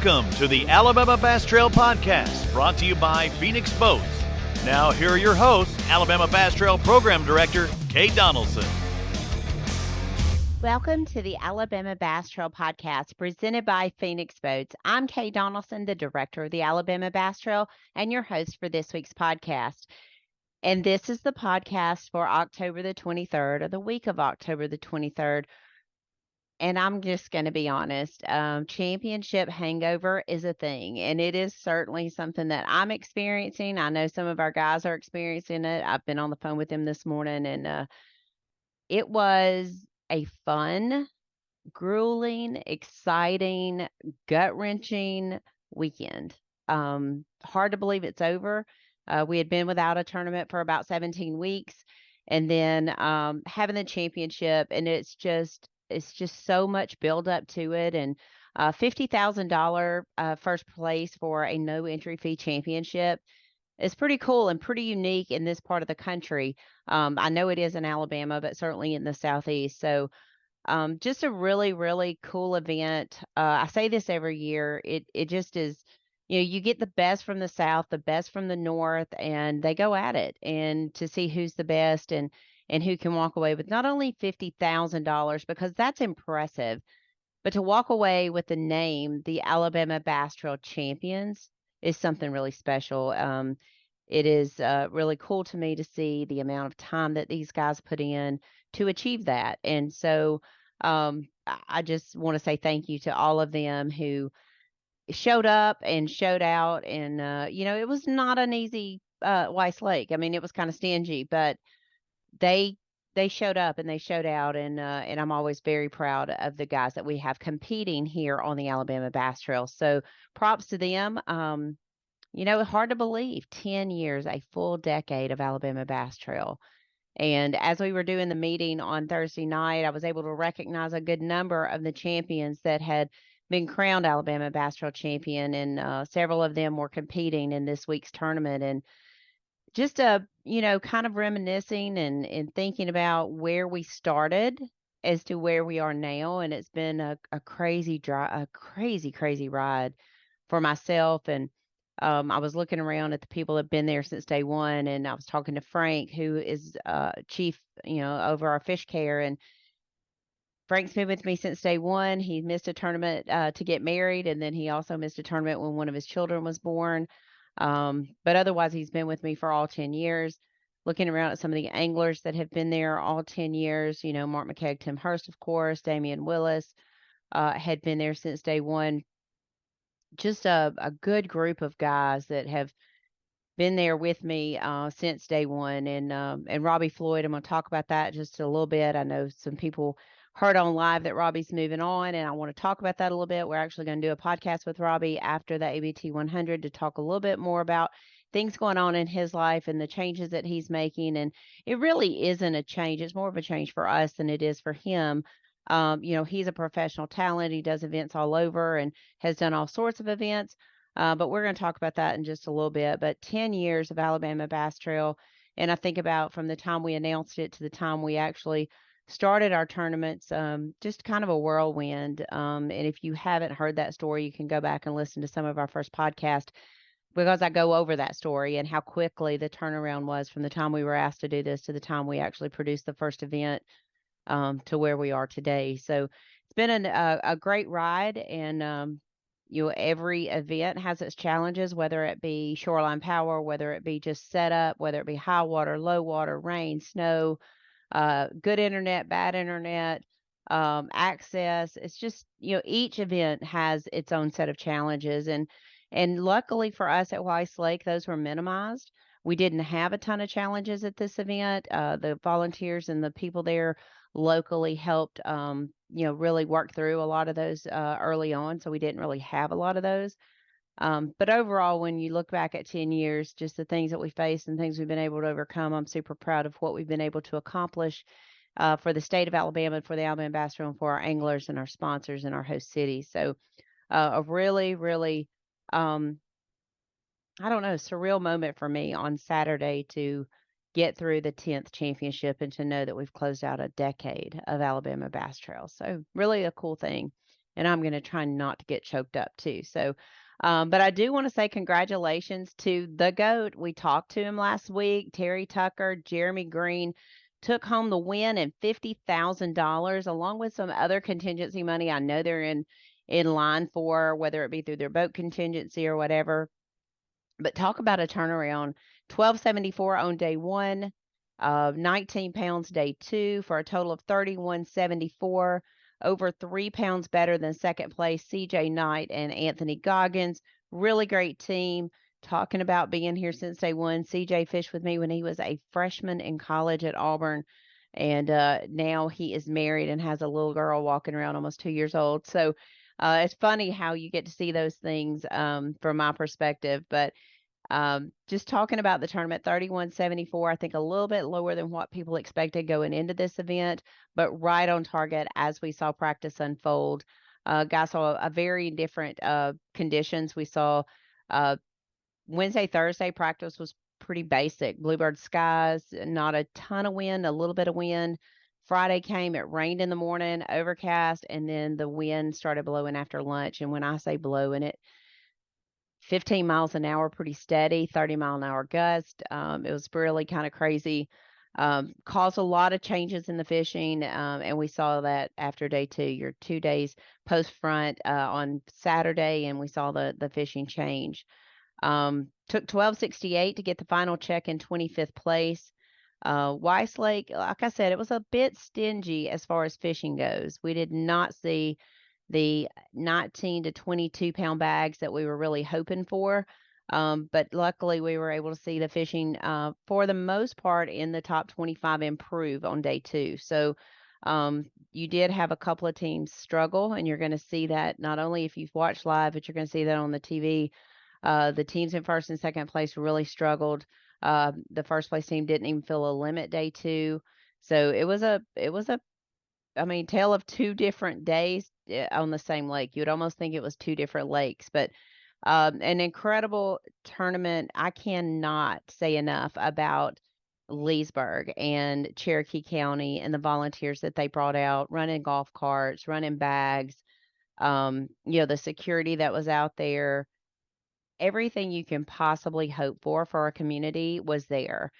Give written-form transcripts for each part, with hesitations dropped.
Welcome to the Alabama Bass Trail Podcast, brought to you by Phoenix Boats. Now, here are your hosts, Alabama Bass Trail Program Director, Kate Donaldson. Welcome to the Alabama Bass Trail Podcast, presented by Phoenix Boats. I'm Kate Donaldson, the Director of the Alabama Bass Trail, and your host for this week's podcast. And this is the podcast for October the 23rd, or the week of October the 23rd. And I'm just going to be honest, championship hangover is a thing, and it is certainly something that I'm experiencing. I know some of our guys are experiencing it. I've been on the phone with them this morning, and it was a fun, grueling, exciting, gut-wrenching weekend. Hard to believe it's over. We had been without a tournament for about 17 weeks, and then having the championship, and it's just so much build up to it, and $50,000 first place for a no entry fee championship is pretty cool and pretty unique in this part of the country. I know it is in Alabama, but certainly in the Southeast. So just a really, really cool event. I say this every year. It just is, you get the best from the South, the best from the North, and they go at it, and to see who's the best and who can walk away with not only $50,000, because that's impressive, but to walk away with the name, the Alabama Bass Trail Champions, is something really special. It is really cool to me to see the amount of time that these guys put in to achieve that. And so I just want to say thank you to all of them who showed up and showed out. And, it was not an easy Weiss Lake. I mean, it was kind of stingy, but they showed up and they showed out, and I'm always very proud of the guys that we have competing here on the Alabama Bass Trail. So props to them. Hard to believe, 10 years, a full decade of Alabama Bass Trail. And as we were doing the meeting on Thursday night, I was able to recognize a good number of the champions that had been crowned Alabama Bass Trail champion, and several of them were competing in this week's tournament. And just kind of reminiscing and thinking about where we started as to where we are now. And it's been a crazy crazy ride for myself. And I was looking around at the people that have been there since day one, and I was talking to Frank, who is chief, over our fish care. And Frank's been with me since day one. He missed a tournament to get married, and then he also missed a tournament when one of his children was born. But otherwise, he's been with me for all 10 years. Looking around at some of the anglers that have been there all 10 years, Mark McKeag, Tim Hurst, of course, Damian Willis had been there since day one. Just a good group of guys that have been there with me since day one. And Robbie Floyd, I'm going to talk about that just a little bit. I know some people heard on live that Robbie's moving on, and I want to talk about that a little bit. We're actually going to do a podcast with Robbie after the ABT 100 to talk a little bit more about things going on in his life and the changes that he's making. And it really isn't a change. It's more of a change for us than it is for him. He's a professional talent. He does events all over and has done all sorts of events. But we're going to talk about that in just a little bit. But 10 years of Alabama Bass Trail. And I think about from the time we announced it to the time we actually started our tournaments, just kind of a whirlwind. And if you haven't heard that story, you can go back and listen to some of our first podcast, because I go over that story and how quickly the turnaround was from the time we were asked to do this to the time we actually produced the first event to where we are today. So it's been a great ride, and every event has its challenges, whether it be shoreline power, whether it be just setup, whether it be high water, low water, rain, snow, good internet, bad internet, access. It's just, each event has its own set of challenges. And luckily for us at Weiss Lake, those were minimized. We didn't have a ton of challenges at this event. The volunteers and the people there locally helped, really work through a lot of those early on. So we didn't really have a lot of those. But overall, when you look back at 10 years, just the things that we faced and things we've been able to overcome, I'm super proud of what we've been able to accomplish for the state of Alabama, for the Alabama Bass Trail, and for our anglers and our sponsors and our host cities. So a really, really, surreal moment for me on Saturday to get through the 10th championship and to know that we've closed out a decade of Alabama Bass Trail. So really a cool thing. and I'm going to try not to get choked up too. So, but I do want to say congratulations to the GOAT. We talked to him last week. Terry Tucker, Jeremy Green took home the win and $50,000 along with some other contingency money. I know they're in line for, whether it be through their boat contingency or whatever. But talk about a turnaround. 1274 on day one, 19 pounds day two for a total of 3174, over 3 pounds better than second place CJ Knight and Anthony Goggins. Really great team. Talking about being here since day one. CJ fished with me when he was a freshman in college at Auburn. And now he is married and has a little girl walking around almost 2 years old. So it's funny how you get to see those things from my perspective. But just talking about the tournament, 3174, I think a little bit lower than what people expected going into this event, but right on target as we saw practice unfold. Guys saw a very different conditions. We saw Wednesday, Thursday practice was pretty basic. Bluebird skies, not a ton of wind, a little bit of wind. Friday came, it rained in the morning, overcast, and then the wind started blowing after lunch. And when I say blowing, it 15 miles an hour, pretty steady, 30-mile-an-hour gust. It was really kind of crazy. Caused a lot of changes in the fishing, and we saw that after day two. Your 2 days post front on Saturday, and we saw the fishing change. Took 1268 to get the final check in 25th place. Weiss Lake, like I said, it was a bit stingy as far as fishing goes. We did not see the 19 to 22 pound bags that we were really hoping for. But luckily, we were able to see the fishing for the most part in the top 25 improve on day two. So you did have a couple of teams struggle, and you're going to see that not only if you've watched live, but you're going to see that on the TV. The teams in first and second place really struggled. The first place team didn't even feel a limit day two. So it was a I mean, tale of two different days on the same lake. You'd almost think it was two different lakes, but an incredible tournament. I cannot say enough about Leesburg and Cherokee County and the volunteers that they brought out, running golf carts, running bags, the security that was out there. Everything you can possibly hope for our community was there.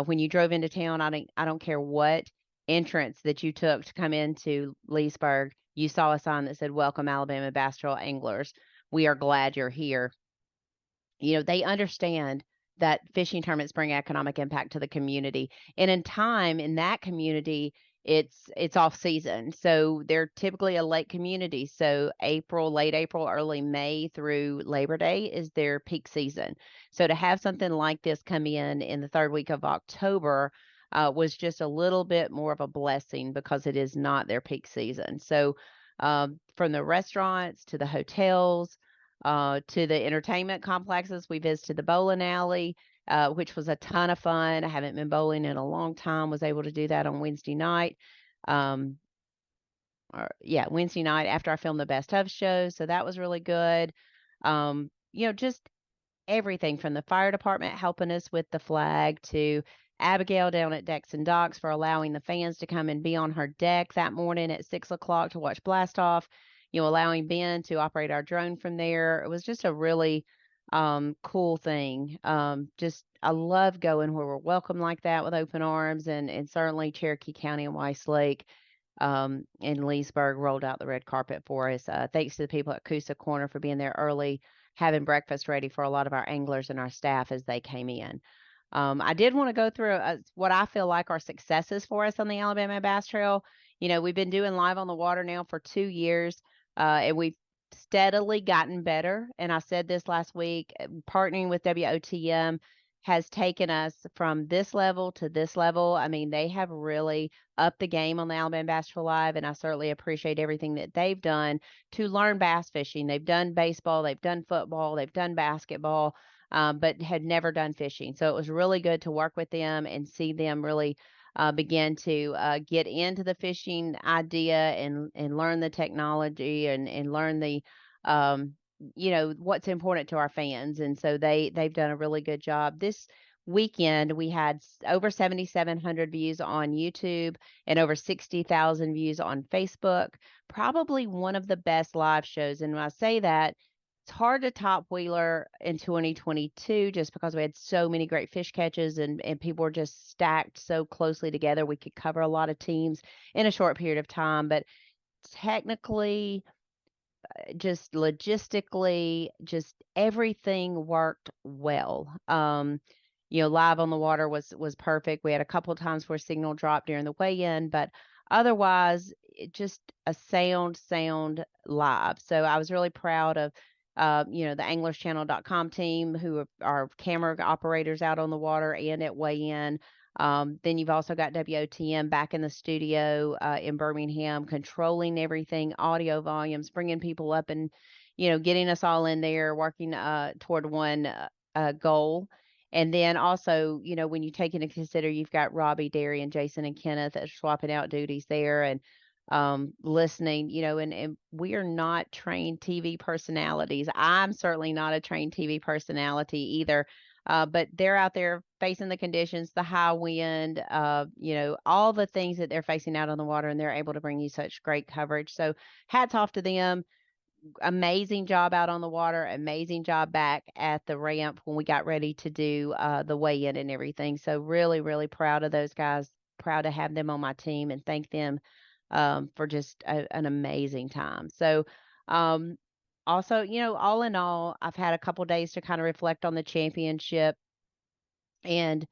When you drove into town, I don't care what entrance that you took to come into Leesburg, you saw a sign that said, "Welcome, Alabama Bass Trail Anglers. We are glad you're here." They understand that fishing tournaments bring economic impact to the community. And in time in that community, it's off season. So they're typically a late community. So late April, early May through Labor Day is their peak season. So to have something like this come in the third week of October was just a little bit more of a blessing because it is not their peak season. So from the restaurants to the hotels, to the entertainment complexes. We visited the bowling alley, which was a ton of fun. I haven't been bowling in a long time. Was able to do that on Wednesday night. Um, Wednesday night after I filmed the best of show. So that was really good. Just everything from the fire department helping us with the flag to Abigail down at Decks and Docks for allowing the fans to come and be on her deck that morning at 6 o'clock to watch blast off, allowing Ben to operate our drone from there. It was just a really cool thing. I love going where we're welcome like that with open arms, and certainly Cherokee County and Weiss Lake in Leesburg rolled out the red carpet for us. Thanks to the people at Coosa Corner for being there early, having breakfast ready for a lot of our anglers and our staff as they came in. I did want to go through what I feel like are successes for us on the Alabama Bass Trail. We've been doing live on the water now for 2 years, and we've steadily gotten better. And I said this last week, partnering with WOTM has taken us from this level to this level. I mean, they have really upped the game on the Alabama Bass Trail Live, and I certainly appreciate everything that they've done to learn bass fishing. They've done baseball, they've done football, they've done basketball, but had never done fishing. So it was really good to work with them and see them really begin to get into the fishing idea and learn the technology and learn the what's important to our fans. And so they've done a really good job. This weekend, we had over 7,700 views on YouTube and over 60,000 views on Facebook. Probably one of the best live shows. And when I say that, it's hard to top Wheeler in 2022 just because we had so many great fish catches and people were just stacked so closely together. We could cover a lot of teams in a short period of time. But technically, just logistically, just everything worked well. Live on the water was perfect. We had a couple of times where signal dropped during the weigh-in, but otherwise, just a sound live. So I was really proud of, the anglerschannel.com team who are camera operators out on the water and at weigh-in. Then you've also got WOTM back in the studio in Birmingham, controlling everything, audio volumes, bringing people up and, getting us all in there, working toward one goal. And then also, when you take into consider, you've got Robbie, Darian, Jason, and Kenneth that are swapping out duties there and listening, and we are not trained TV personalities. I'm certainly not a trained TV personality either. But they're out there facing the conditions, the high wind, all the things that they're facing out on the water, and they're able to bring you such great coverage. So hats off to them. Amazing job out on the water, amazing job back at the ramp when we got ready to do the weigh-in and everything. So really, really proud of those guys, proud to have them on my team and thank them for just an amazing time. So also, all in all, I've had a couple days to kind of reflect on the championship, and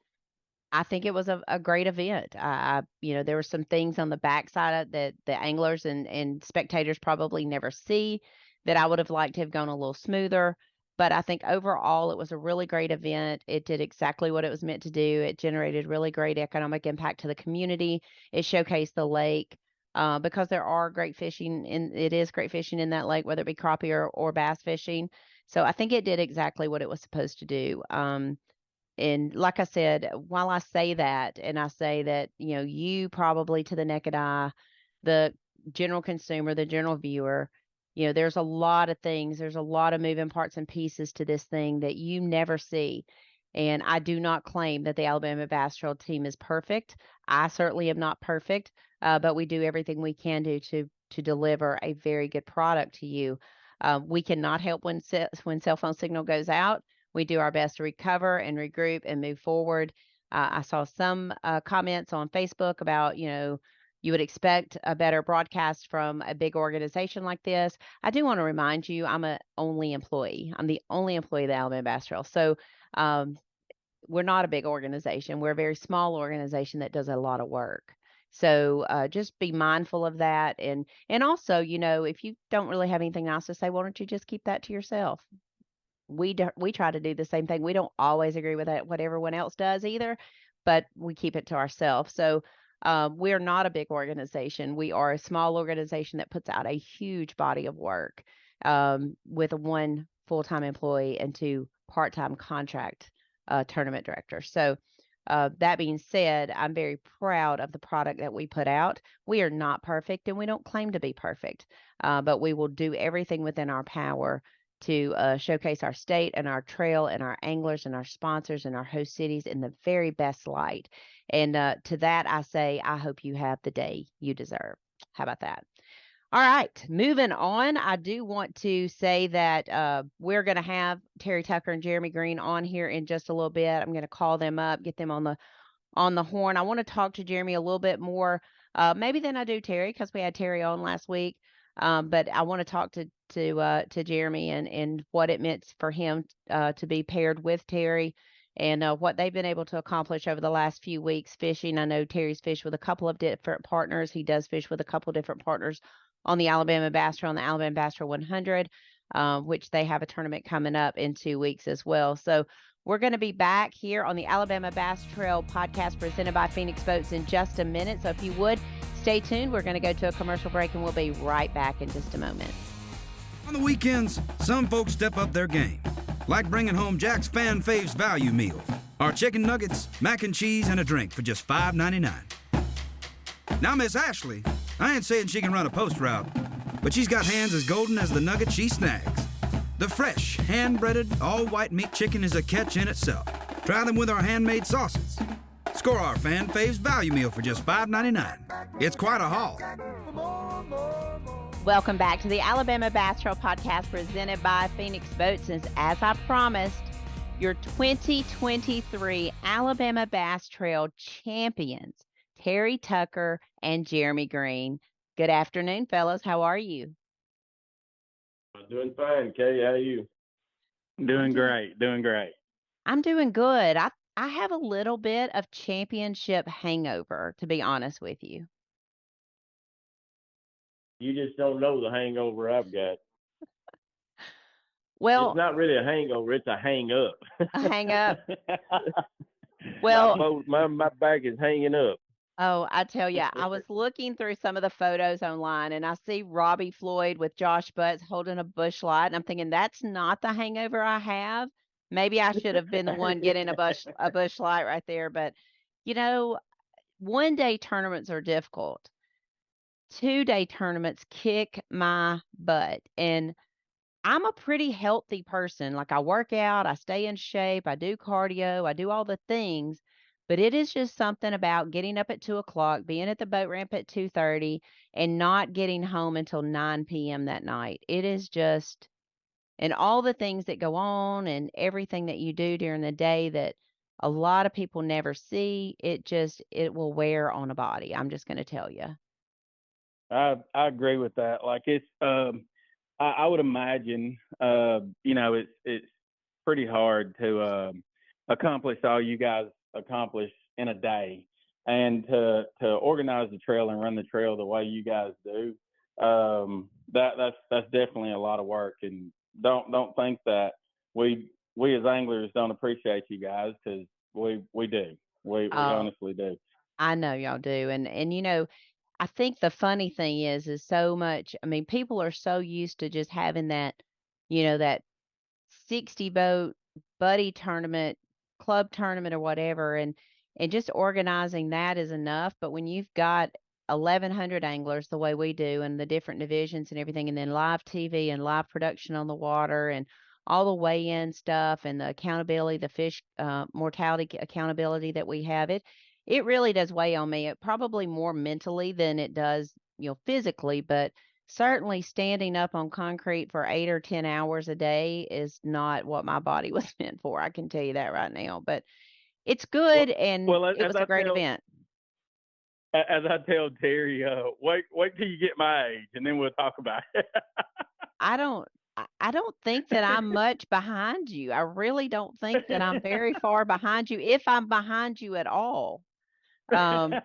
I think it was a great event. There were some things on the backside that the anglers and spectators probably never see that I would have liked to have gone a little smoother. But I think overall it was a really great event. It did exactly what it was meant to do. It generated really great economic impact to the community. It showcased the lake because there are great fishing, and it is great fishing in that lake, whether it be crappie or bass fishing. So I think it did exactly what it was supposed to do. And like I said, while I say that, and I say that, you probably to the naked eye, the general consumer, the general viewer, there's a lot of things, there's a lot of moving parts and pieces to this thing that you never see. And I do not claim that the Alabama Bass Trail team is perfect. I certainly am not perfect, but we do everything we can do to deliver a very good product to you. We cannot help when cell phone signal goes out. We do our best to recover and regroup and move forward. I saw some comments on Facebook about, you would expect a better broadcast from a big organization like this. I do want to remind you, I'm the only employee of the Alabama Bass Trail. So we're not a big organization. We're a very small organization that does a lot of work. So just be mindful of that. And also, if you don't really have anything else to say, why don't you just keep that to yourself? We try to do the same thing. We don't always agree with what everyone else does either, but we keep it to ourselves. So we're not a big organization. We are a small organization that puts out a huge body of work with one full-time employee and 2 part-time contract tournament directors. So that being said, I'm very proud of the product that we put out. We are not perfect, and we don't claim to be perfect, but we will do everything within our power to showcase our state and our trail and our anglers and our sponsors and our host cities in the very best light. And to that, I say, I hope you have the day you deserve. How about that? All right, moving on. I do want to say that we're going to have Terry Tucker and Jeremy Green on here in just a little bit. I'm going to call them up, get them on the horn. I want to talk to Jeremy a little bit more, maybe than I do Terry, because we had Terry on last week. But I want to talk to Jeremy and what it meant for him to be paired with Terry and what they've been able to accomplish over the last few weeks fishing. I know Terry's fished with a couple of different partners. He does fish with a couple of different partners on the Alabama Bass Trail, on the Alabama Bass Trail 100, which they have a tournament coming up in 2 weeks as well. So we're going to be back here on the Alabama Bass Trail podcast presented by Phoenix Boats in just a minute. So if you would, stay tuned. We're going to go to a commercial break, and we'll be right back in just a moment. On the weekends, some folks step up their game, like bringing home Jack's Fan Faves value meal. Our chicken nuggets, mac and cheese, and a drink for just $5.99. Now, Miss Ashley, I ain't saying she can run a post route, but she's got hands as golden as the nugget she snags. The fresh, hand-breaded, all-white meat chicken is a catch in itself. Try them with our handmade sauces. Score our fan faves value meal for just $5.99. It's quite a haul. Welcome back to the Alabama Bass Trail Podcast presented by Phoenix Boats. And as I promised, your 2023 Alabama Bass Trail champions, Terry Tucker and Jeremy Green. Good afternoon, fellas. How are you? I'm doing fine, Kay. How are you? Doing great. I'm doing good. I have a little bit of championship hangover, to be honest with you. You just don't know the hangover I've got. Well, it's not really a hangover; it's a hang up. A hang up. Well, my back is hanging up. oh, I tell you, I was looking through some of the photos online, and I see Robbie Floyd with Josh Butts holding a bush light, and I'm thinking that's not the hangover I have. Maybe I should have been the one getting a bush light right there. But you know, 1-day tournaments are difficult. 2-day tournaments kick my butt, and I'm a pretty healthy person. Like I work out, I stay in shape, I do cardio, I do all the things, but it is just something about getting up at 2 o'clock, being at the boat ramp at 2:30, and not getting home until 9 p.m. that night. It is just, and all the things that go on and everything that you do during the day that a lot of people never see, it will wear on a body. I'm just going to tell you. I agree with that. Like it's, I would imagine, it's pretty hard to accomplish all you guys accomplish in a day, and to organize the trail and run the trail the way you guys do. That's definitely a lot of work, and don't think that we as anglers don't appreciate you guys, because we do. We honestly do. I know y'all do, and I think the funny thing is so much. I mean, people are so used to just having that, that 60 boat buddy tournament, club tournament or whatever, and just organizing that is enough. But when you've got 1,100 anglers the way we do, and the different divisions and everything, and then live TV and live production on the water, and all the weigh-in stuff, and the accountability, the fish mortality accountability that we have, it really does weigh on me. It probably more mentally than it does, physically, but certainly standing up on concrete for 8 or 10 hours a day is not what my body was meant for. I can tell you that right now, but it's good. And it was a great event. As I tell Terry, wait till you get my age, and then we'll talk about it. I don't think that I'm much behind you. I really don't think that I'm very far behind you, if I'm behind you at all. I'm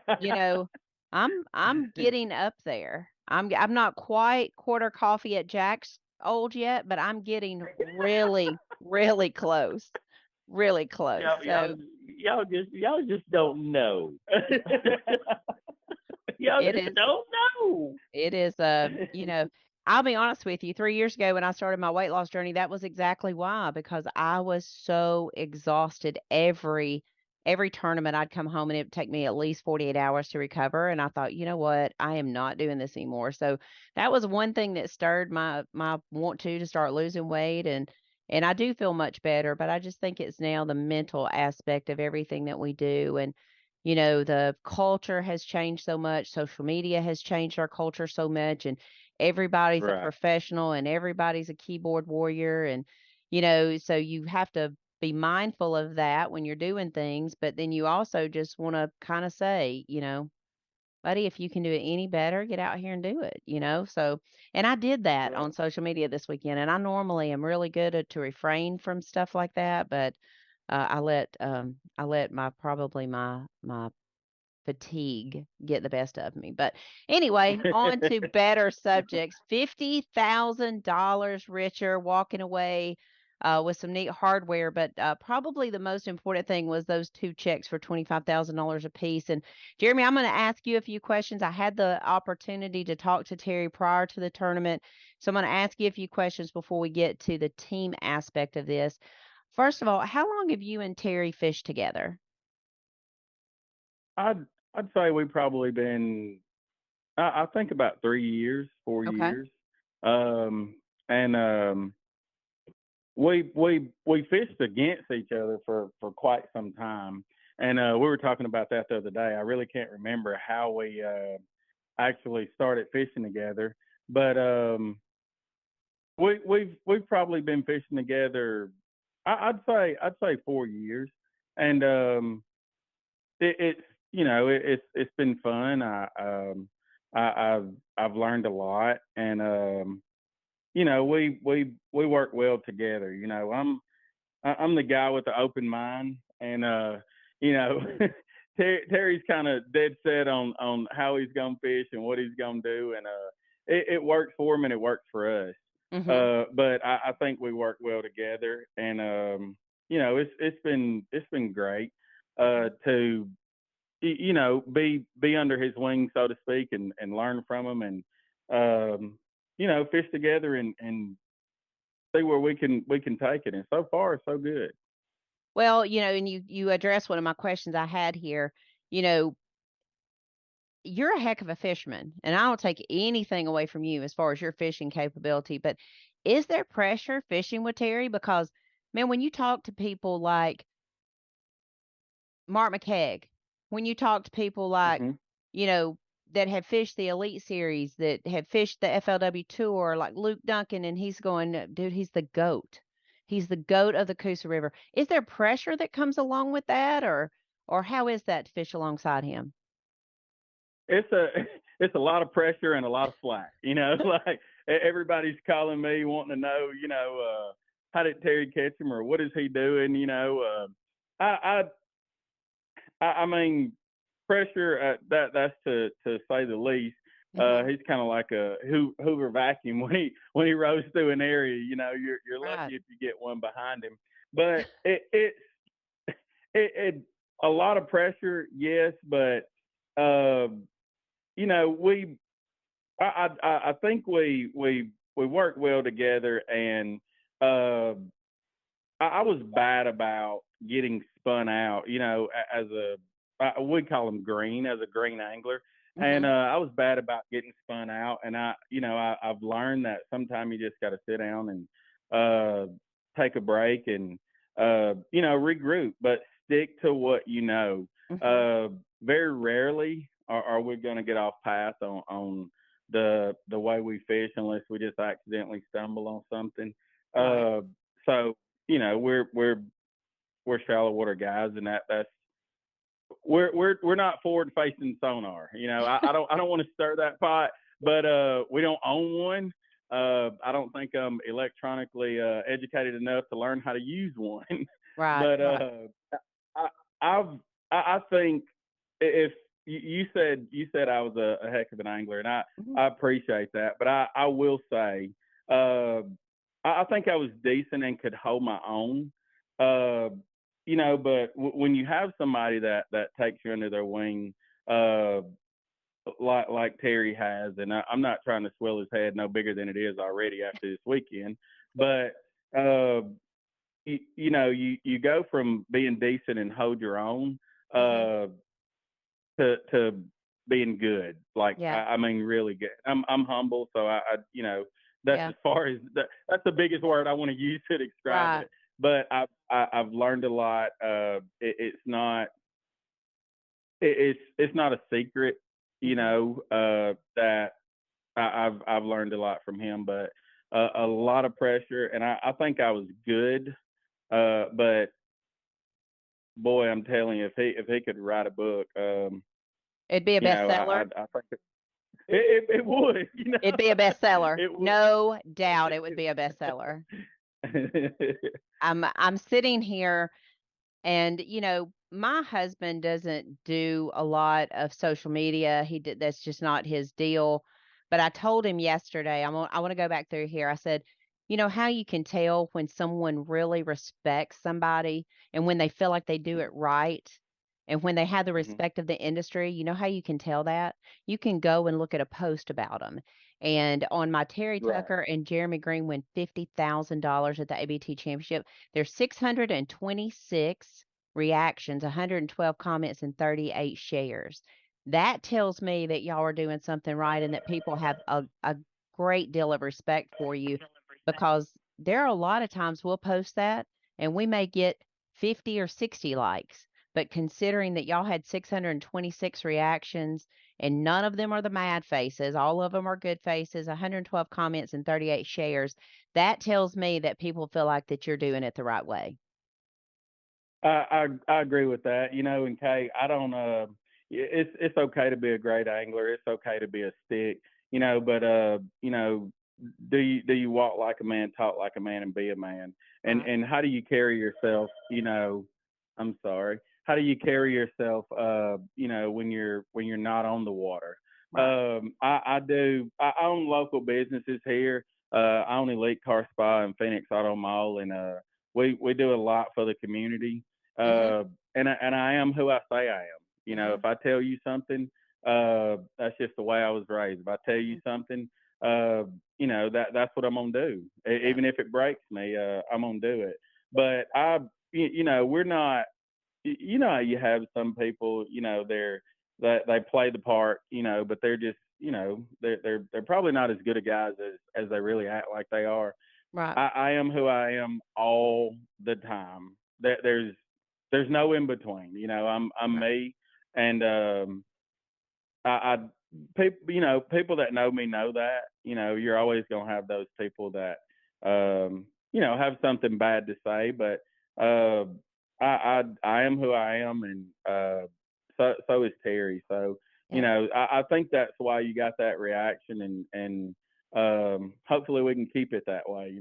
getting up there. I'm not quite quarter coffee at Jack's old yet, but I'm getting really, really close. Really close. Y'all just don't know. Y'all It just is. don't know. It is I'll be honest with you, 3 years ago when I started my weight loss journey, that was exactly why, because I was so exhausted. Every tournament I'd come home and it would take me at least 48 hours to recover. And I thought, you know what, I am not doing this anymore. So that was one thing that stirred my want to start losing weight. And I do feel much better, but I just think it's now the mental aspect of everything that we do. And the culture has changed so much. Social media has changed our culture so much, and everybody's a professional, and everybody's a keyboard warrior. And, so you have to be mindful of that when you're doing things. But then you also just want to kind of say, buddy, if you can do it any better, get out here and do it, So, and I did that on social media this weekend. And I normally am really good to refrain from stuff like that. But I let my fatigue get the best of me. But anyway, on to better subjects. $50,000 richer, walking away with some neat hardware. But probably the most important thing was those 2 checks for $25,000 a piece. And Jeremy, I'm going to ask you a few questions. I had the opportunity to talk to Terry prior to the tournament, so I'm going to ask you a few questions before we get to the team aspect of this. First of all, how long have you and Terry fished together? I'd say we've probably been, I think about 3 years, 4 Okay. years. we fished against each other for quite some time, and we were talking about that the other day. I really can't remember how we actually started fishing together, but we've probably been fishing together. I'd say 4 years, and it's it's been fun. I've learned a lot, and we work well together. I'm the guy with the open mind, and you know Terry's kind of dead set on how he's gonna fish and what he's gonna do, and it works for him and it works for us. But I think we work well together, and it's been great to be under his wing, so to speak, and learn from him, and fish together and see where we can take it. And so far, so good. Well, and you addressed one of my questions I had here. You know, you're a heck of a fisherman, and I don't take anything away from you as far as your fishing capability, but is there pressure fishing with Terry? Because, man, when you talk to people like Mark McKeag, when you talk to people like, Hmm. you know, that have fished the Elite Series, that have fished the FLW Tour, like Luke Duncan, and he's going, dude, he's the GOAT. He's the GOAT of the Coosa River. Is there pressure that comes along with that, or how is that to fish alongside him? It's a it's a lot of pressure and a lot of slack. Like everybody's calling me wanting to know, how did Terry catch him or what is he doing? I mean, pressure that's to say the least. He's kind of like a Hoover vacuum when he rows through an area. You're Right. lucky if you get one behind him. But it a lot of pressure, yes. But I think we work well together, and I was bad about getting spun out, as we call them green, as a green angler. And I was bad about getting spun out. And I've learned that sometimes you just got to sit down and take a break and, regroup, but stick to what you know. Very rarely are we going to get off path on the way we fish unless we just accidentally stumble on something. Right. So we're shallow water guys, and that's we're not forward facing sonar. I don't want to stir that pot, but we don't own one. I don't think I'm electronically educated enough to learn how to use one. Right. But right. I think if you said I was a heck of an angler, and I appreciate that, but I will say I think I was decent and could hold my own. But when you have somebody that takes you under their wing, like Terry has, and I'm not trying to swell his head no bigger than it is already after this weekend, but you go from being decent and hold your own to being good. Like, Yeah. I mean, really good. I'm humble, so I that's Yeah. as far as that's the biggest word I want to use to describe Right. it. But I've learned a lot. It's not a secret, that I've learned a lot from him. But a lot of pressure, and I think I was good. But boy, I'm telling you, if he could write a book, It'd be a bestseller. I think it would. It'd be a bestseller. It would. No doubt it would be a bestseller. I'm sitting here, and my husband doesn't do a lot of social media. That's just not his deal. But I told him yesterday, I want to go back through here. I said, how you can tell when someone really respects somebody and when they feel like they do it right and when they have the respect of the industry, how you can tell that? You can go and look at a post about them. And on my Terry Right. Tucker and Jeremy Green win $50,000 at the ABT Championship, there's 626 reactions, 112 comments, and 38 shares. That tells me that y'all are doing something right and that people have a great deal of respect for you, because there are a lot of times we'll post that and we may get 50 or 60 likes. But considering that y'all had 626 reactions and none of them are the mad faces, all of them are good faces, 112 comments and 38 shares, that tells me that people feel like that you're doing it the right way. I agree with that. And Kay, I don't. It's okay to be a great angler. It's okay to be a stick. But do you walk like a man, talk like a man, and be a man? And Right. and how do you carry yourself? I'm sorry. How do you carry yourself? When you're not on the water. Right. I do. I own local businesses here. I own Elite Car Spa and Phoenix Auto Mall, and we do a lot for the community. Mm-hmm. And I am who I say I am. Mm-hmm. If I tell you something, that's just the way I was raised. If I tell you something, that's what I'm gonna do. Yeah. Even if it breaks me, I'm gonna do it. But we're not. How you have some people, they play the part, but they're just, they're probably not as good a guys as they really act like they are. Right. I am who I am all the time. There's no in between. I'm Right. me, and I people that know me know that. You're always gonna have those people that have something bad to say, but I am who I am, and so is Terry. So Yeah. I think that's why you got that reaction, and hopefully we can keep it that way.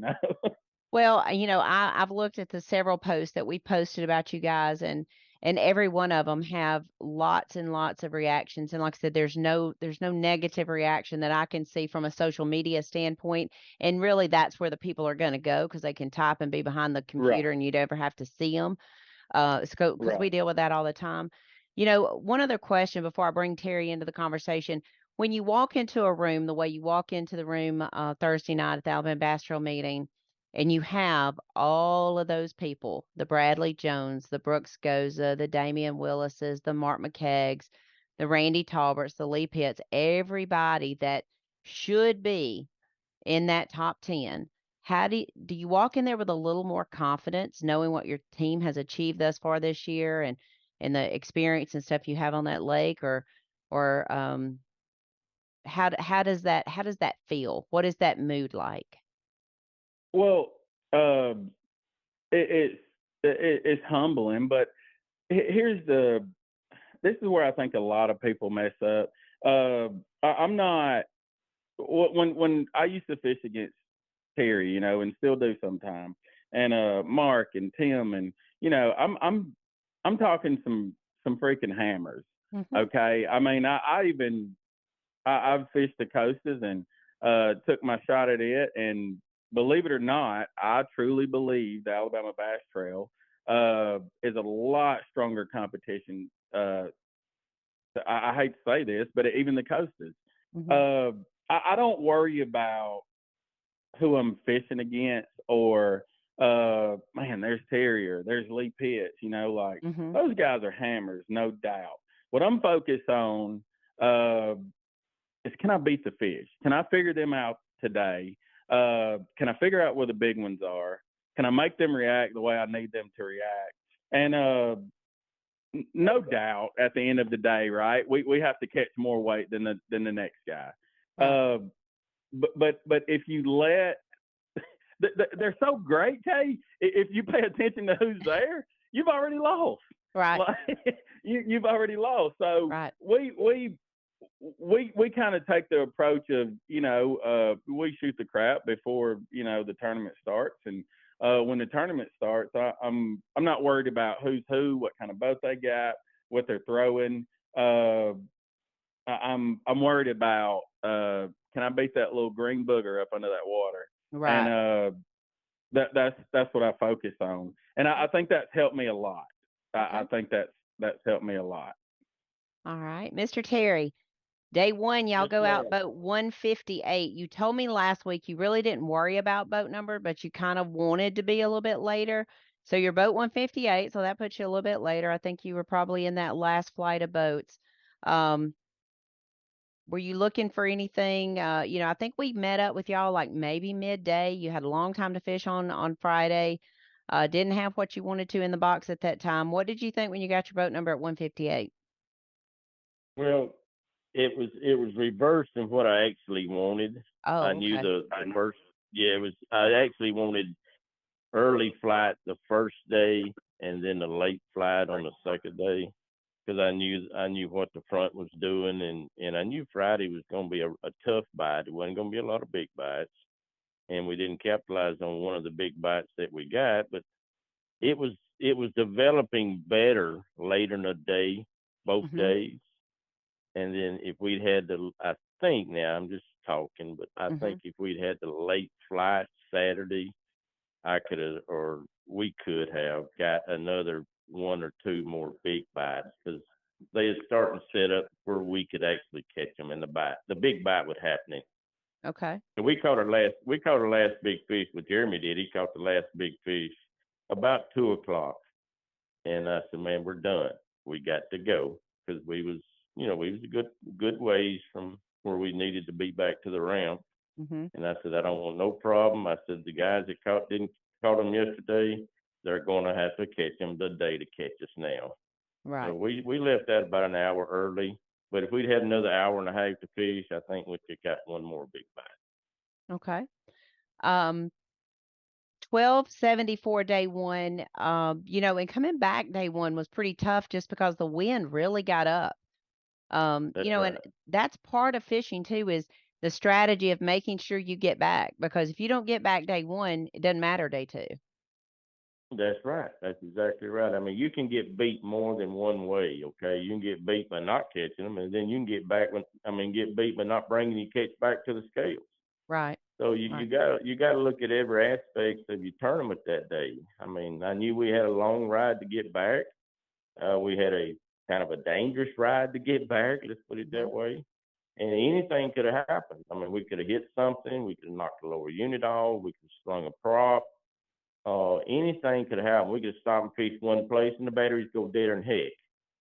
Well, I've looked at the several posts that we posted about you guys, and every one of them have lots and lots of reactions. And like I said, there's no negative reaction that I can see from a social media standpoint. And really, that's where the people are going to go because they can type and be behind the Right, computer, and you never have to see them. Because right. we deal with that all the time. One other question before I bring Terry into the conversation. When you walk into a room, the way you walk into the room Thursday night at the Alabama Bass Trail meeting, and you have all of those people, the Bradley Jones, the Brooks Goza, the Damian Willises, the Mark McKeggs, the Randy Talberts, the Lee Pitts, everybody that should be in that top 10. How do you walk in there with a little more confidence, knowing what your team has achieved thus far this year and the experience and stuff you have on that lake, or how does that feel? What is that mood like? Well, um, it's humbling, but here's this is where I think a lot of people mess up. I'm not when I used to fish against Terry, and still do sometimes, and Mark and Tim, and I'm talking some freaking hammers. Hmm. Okay, I mean I've fished the coasters and took my shot at it, and believe it or not, I truly believe the Alabama Bass Trail is a lot stronger competition. I hate to say this, but even the coasters. Hmm. Uh, I don't worry about who I'm fishing against, or man, there's Terrier, there's Lee Pitts, like Hmm. those guys are hammers, no doubt. What I'm focused on uh, is, can I beat the fish? Can I figure them out today? Can I figure out where the big ones are? Can I make them react the way I need them to react? And no doubt, at the end of the day, right, we have to catch more weight than the next guy. Right. Uh, but if you let they're so great, Kay. If you pay attention to who's there, you've already lost. Right. Like you've already lost. So Right. we kind of take the approach of we shoot the crap before the tournament starts, and when the tournament starts, I'm not worried about who's who, what kind of boat they got, what they're throwing. I'm worried about can I beat that little green booger up under that water, and Right. that's what I focus on, and I think that's helped me a lot. I Okay. think that's helped me a lot. All right. Mr. Terry, day one, y'all Yes, go out ma'am. boat 158. You told me last week you really didn't worry about boat number, but you kind of wanted to be a little bit later. So you're boat 158, so that puts you a little bit later. I think you were probably in that last flight of boats. Um, Were you looking for anything? I think we met up with y'all like maybe midday. You had a long time to fish on Friday. Didn't have what you wanted to in the box at that time. What did you think when you got your boat number at 158? Well, it was reversed than what I actually wanted. I Oh, knew okay. the first. Yeah, it was. I actually wanted early flight the first day, and then the late flight on the second day, because I knew what the front was doing, and I knew Friday was going to be a tough bite. It wasn't going to be a lot of big bites, and we didn't capitalize on one of the big bites that we got, but it was developing better later in the day, both Mhm. days. And then if we'd had I think now I'm just talking, but I think Mhm. if we'd had the late flight Saturday, I could have, or we could have got another one or two more big bites, because they had starting to set up where we could actually catch them in the big bite would happen. Okay. And we caught our last big fish. What Jeremy did, he caught the last big fish about 2 o'clock, and I said, "Man, we're done. We got to go," because we was a good ways from where we needed to be back to the ramp. Mhm. And I said, "I don't want no problem." I said, "The guys that didn't caught them yesterday, they're going to have to catch them today to catch us now." So Right. we left that about an hour early. But if we'd had another hour and a half to fish, I think we could got one more big bite. Okay. Um, 1274 day one. And coming back day one was pretty tough just because the wind really got up. That's And right. that's part of fishing too is the strategy of making sure you get back because if you don't get back day one, it doesn't matter day two. That's right. That's exactly right. I mean, you can get beat more than one way. Okay, you can get beat by not catching them, and then you can get beat by not bringing your catch back to the scales. Right. So you, Right. you got you got to look at every aspect of your tournament that day. I mean, I knew we had a long ride to get back. We had a kind of a dangerous ride to get back. Let's put it Mhm. that way. And anything could have happened. I mean, we could have hit something. We could have knocked the lower unit off. We could have slung a prop. Anything could have happened. We could have stopped and fished one place, and the batteries go dead in heck.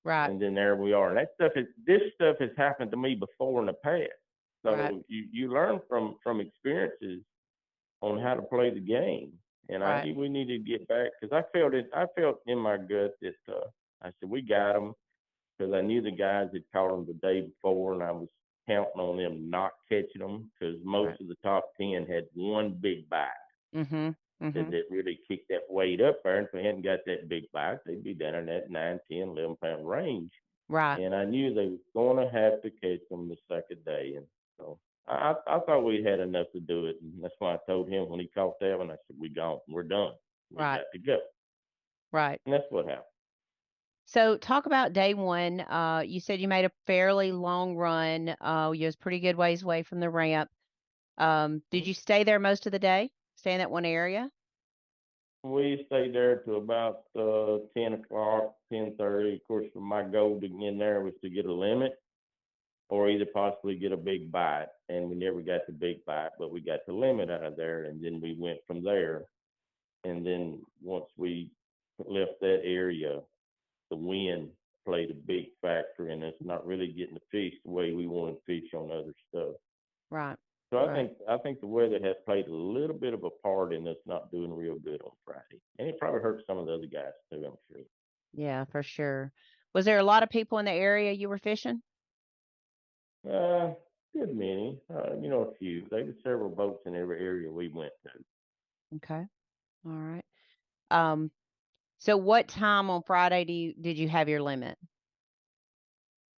Right. And then there we are. And this stuff has happened to me before in the past. Right. So you learn from experiences on how to play the game. And I Right. knew we needed to get back because I felt in my gut that I said we got them, because I knew the guys had caught them the day before, and I was counting on them not catching them because most Right. of the top 10 had one big bite Mhm. that, Mhm. that really kicked that weight up there. And if they hadn't got that big bite, they'd be down in that 9, 10, 11 pound range. Right. And I knew they was going to have to catch them the second day. And so I thought we had enough to do it. And that's why I told him when he caught that one, I said, "We gone. We're done. We Right. got to go." Right. And that's what happened. So talk about day one. You said you made a fairly long run. You was pretty good ways away from the ramp. Did you stay there most of the day? Stay in that one area? We stayed there to about 10 o'clock, 10:30. Of course, my goal to get in there was to get a limit or either possibly get a big bite. And we never got the big bite, but we got the limit out of there. And then we went from there. And then once we left that area, the wind played a big factor in us not really getting to fish the way we want to fish on other stuff. Right. So I Right. think I think the weather has played a little bit of a part in us not doing real good on Friday, and it probably hurt some of the other guys too. I'm sure. Yeah, for sure. Was there a lot of people in the area you were fishing? Uh, Good many. A few. There were several boats in every area we went Okay. All right. Um, so what time on Friday did you have your limit?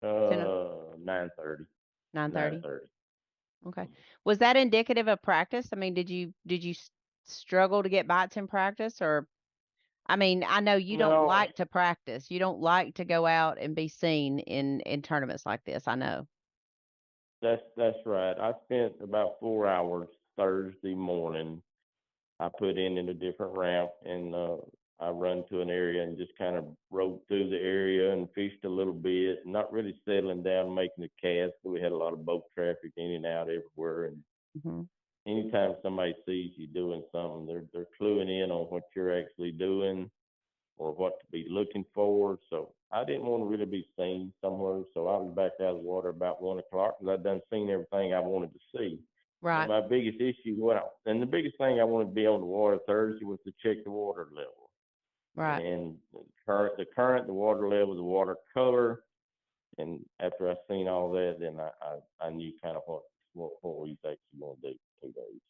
to. 9:30. 9:30? 9:30. Okay. Was that indicative of practice? I mean, did you struggle to get bites in practice or I mean, I know you don't No, like to practice. You don't like to go out and be seen in tournaments like this. I know. that's right. I spent about 4 hours Thursday morning. I put in a different ramp, and I run to an area and just kind of rode through the area and fished a little bit, not really settling down, making the cast. We had a lot of boat traffic in and out everywhere, and Mhm. anytime somebody sees you doing something, they're cluing in on what you're actually doing or what to be looking for. So I didn't want to really be seen somewhere, so I was back out of the water about 1 o'clock because I'd done seen everything I wanted to see. Right. And my biggest issue, and the biggest thing I wanted to be on the water Thursday was to check the water level. Right. And the current, the water level, the water color. And after I seen all that, then I knew kind of what we was actually going to do 2 days.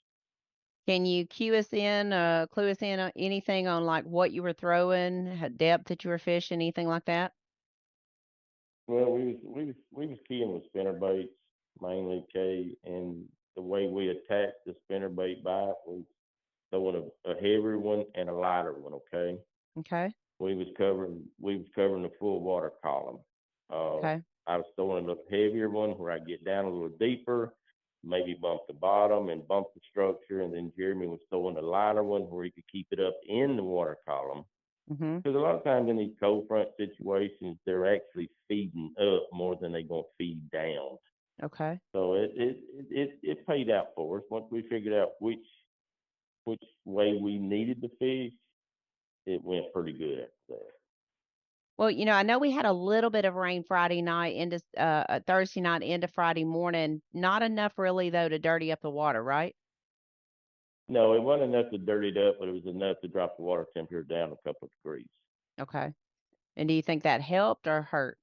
Can you clue us in on anything on like what you were throwing, depth that you were fishing, anything like that? Well, we was keying with spinner baits mainly, Kay, and the way we attacked the spinner bait bite was throwing a heavier one and a lighter one. Okay, Okay. we was covering the full water column. Okay. I was throwing a little heavier one where I get down a little deeper, maybe bump the bottom and bump the structure, and then Jeremy was throwing a lighter one where he could keep it up in the water column. Mm-hmm. Because a lot of times in these cold front situations, they're actually feeding up more than they're going to feed down. Okay. So it paid out for us once we figured out which way we needed to fish. It went pretty good after that. Well, I know we had a little bit of rain Friday night into Thursday night into Friday morning. Not enough really though to dirty up the water, right? No, it wasn't enough to dirty it up, but it was enough to drop the water temperature down a couple of degrees. Okay. And do you think that helped or hurt?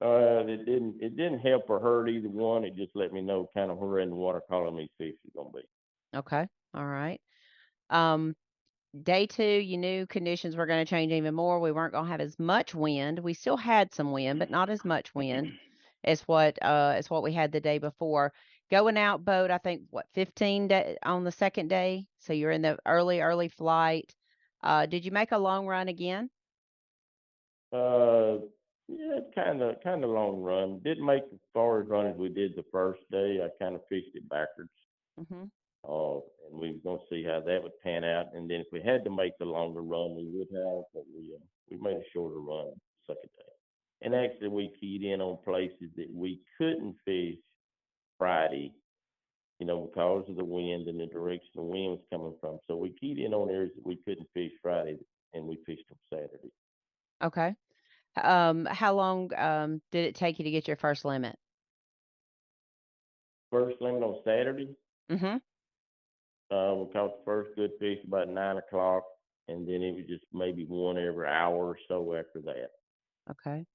It didn't help or hurt either one. It just let me know kind of where in the water column these fish is gonna be. Okay. All right. Day 2, you knew conditions were going to change even more. We weren't going to have as much wind. We still had some wind, but not as much wind as what we had the day before. Going out boat, I think 15 on the second day. So you're in the early flight. Did you make a long run again? Yeah, kind of long run. Didn't make as far as run as we did the first day. I kind of fished it backwards. Mm-hmm. And we was gonna see how that would pan out. And then if we had to make the longer run, we would have. But we made a shorter run the second day. And actually, we keyed in on places that we couldn't fish Friday, because of the wind and the direction the wind was coming from. So we keyed in on areas that we couldn't fish Friday, and we fished them Saturday. Okay. How long did it take you to get your first limit? First limit on Saturday. Mm-hmm. We caught the first good fish about 9 o'clock, and then it was just maybe one every hour or so after that. Okay.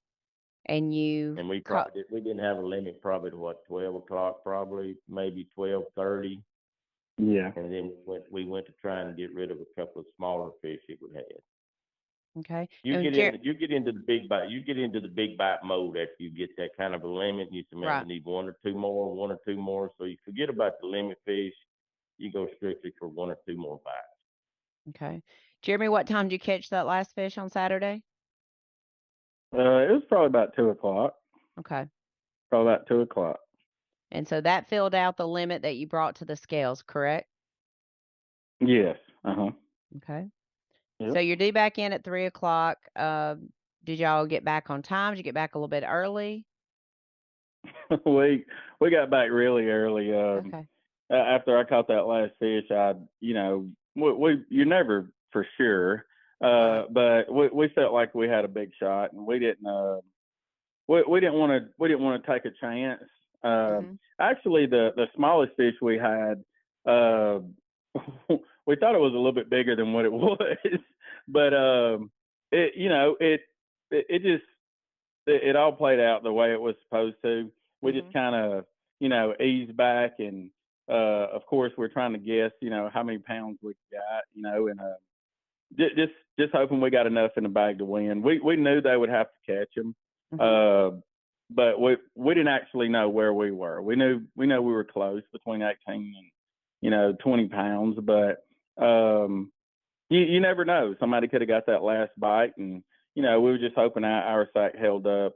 And you And we didn't have a limit probably to 12 o'clock, probably maybe 12:30. Yeah. And then we went to try and get rid of a couple of smaller fish that we had. okay. You And get into the big bite. You get into the big bite mode after you get that kind of a limit. You say, man, Right. we need one or two more. So you forget about the limit fish. You go strictly for one or two more bites. Okay. Jeremy, what time did you catch that last fish on Saturday? It was probably about 2 o'clock. Okay. Probably about 2 o'clock. And so that filled out the limit that you brought to the scales, correct? Yes. Uh-huh. Okay. Yep. So you're due back in at 3 o'clock. Did y'all get back on time? Did you get back a little bit early? we got back really early. Okay. After I caught that last fish, you're never for sure, but we felt like we had a big shot, and we didn't want to take a chance. Mm-hmm. Actually, the smallest fish we had, we thought it was a little bit bigger than what it was, but it all played out the way it was supposed to. We just kind of eased back, and of course we're trying to guess how many pounds we got, and just hoping we got enough in the bag to win. We knew they would have to catch them, but we didn't actually know where we were. We knew we were close, between 18 and 20 pounds, but you never know. Somebody could have got that last bite, and we were just hoping our sack held up